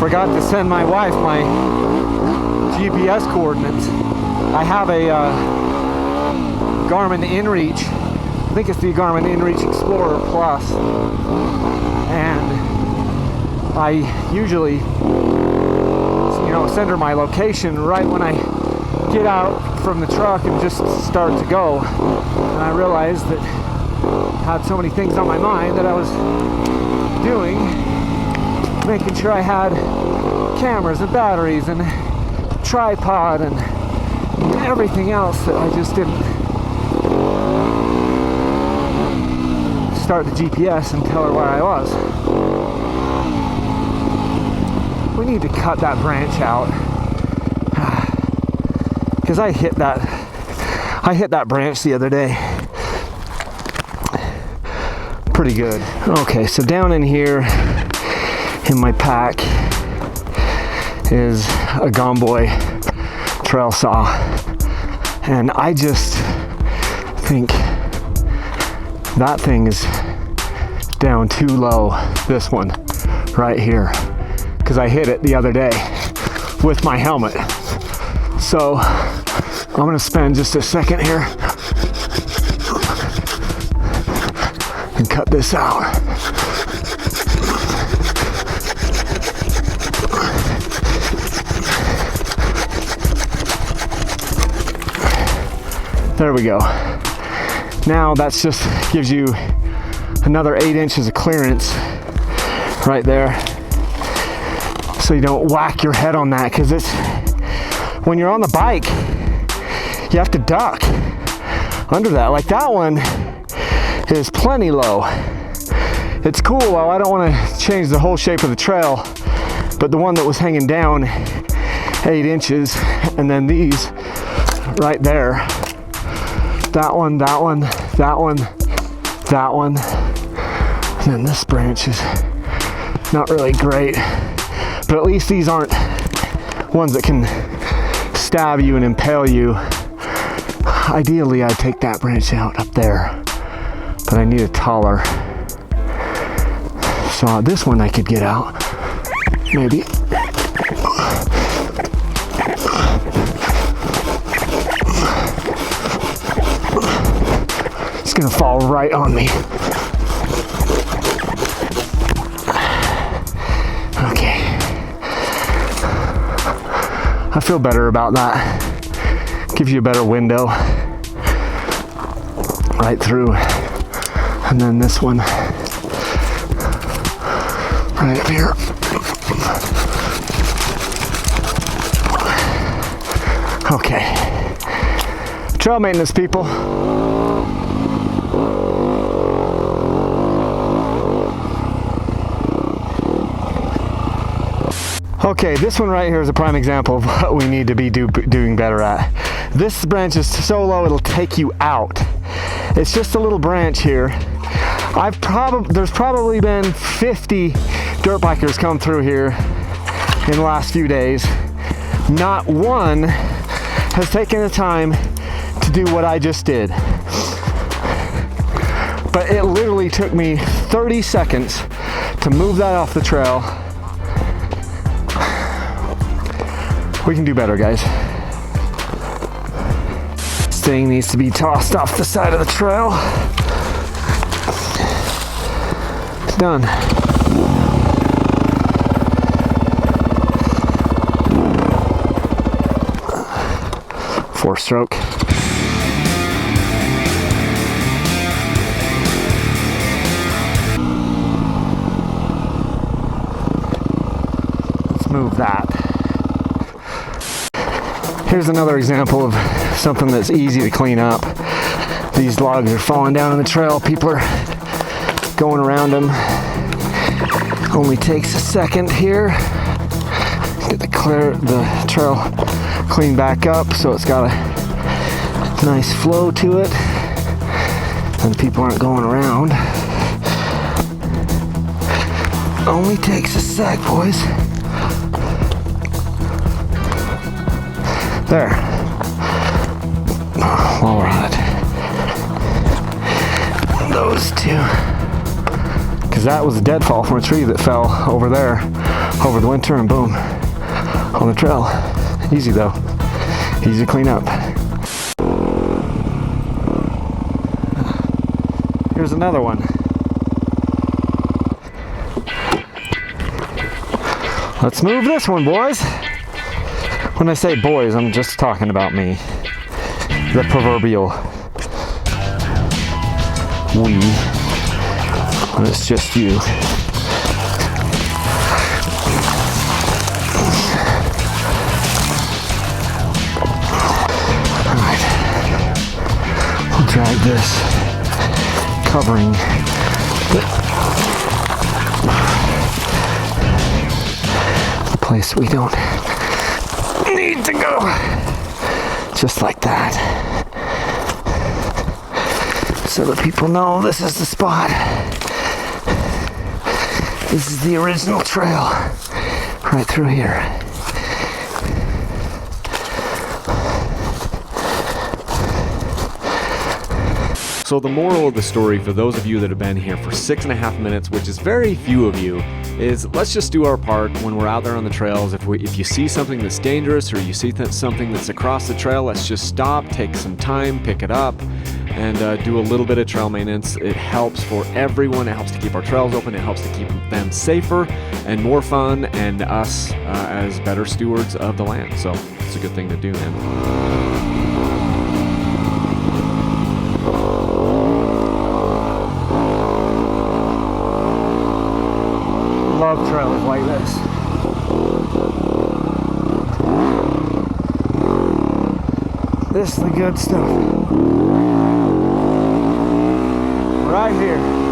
forgot to send my wife my GPS coordinates. I have a Garmin InReach. I think it's the Garmin InReach Explorer Plus, and I usually, send her my location right when I get out from the truck and just start to go. And I realized that I had so many things on my mind that I was doing, making sure I had cameras and batteries and tripod and everything else, that I just didn't start the GPS and tell her where I was. We need to cut that branch out, because I hit that branch the other day pretty good. Okay, so down in here in my pack is a Gomboy trail saw, and I just think that thing is down too low, this one right here, because I hit it the other day with my helmet. So I'm gonna spend just a second here and cut this out. There we go. Now that's just gives you another 8 inches of clearance right there, so you don't whack your head on that, because it's, when you're on the bike, you have to duck under that. Like that one is plenty low. It's cool. Well, I don't want to change the whole shape of the trail, but the one that was hanging down 8 inches, and then these right there, that one, that one, that one, that one, and then this branch is not really great, but at least these aren't ones that can stab you and impale you. Ideally, I'd take that branch out up there, but I need a taller. So this one I could get out, maybe. It's gonna fall right on me. Okay. I feel better about that. Gives you a better window right through. And then this one right up here. Okay. Trail maintenance, people. Okay, this one right here is a prime example of what we need to be doing better at. This branch is so low it'll take you out. It's just a little branch here. There's probably been 50 dirt bikers come through here in the last few days. Not one has taken the time to do what I just did. But it literally took me 30 seconds to move that off the trail. We can do better, guys. This thing needs to be tossed off the side of the trail. It's done. Four stroke. Let's move that. Here's another example of something that's easy to clean up. These logs are falling down on the trail. People are going around them. Only takes a second here. Get the trail cleaned back up so it's got a nice flow to it, and people aren't going around. Only takes a sec, boys. There. While we're on it. Those two. because that was a deadfall from a tree that fell over there over the winter, and boom, on the trail. Easy though, easy to clean up. Here's another one. Let's move this one, boys. When I say boys, I'm just talking about me. The proverbial we. When it's just you. Alright. We'll drag this covering the place we don't need to go. Just like that. So that people know this is the spot. This is the original trail. Right through here. So the moral of the story, for those of you that have been here for 6.5 minutes, which is very few of you, is let's just do our part when we're out there on the trails. If you see something that's dangerous, or you see something that's across the trail, let's just stop, take some time, pick it up, and do a little bit of trail maintenance. It helps for everyone. It helps to keep our trails open. It helps to keep them safer and more fun, and us as better stewards of the land. So it's a good thing to do, man. Love trails like this. This is the good stuff. Right here.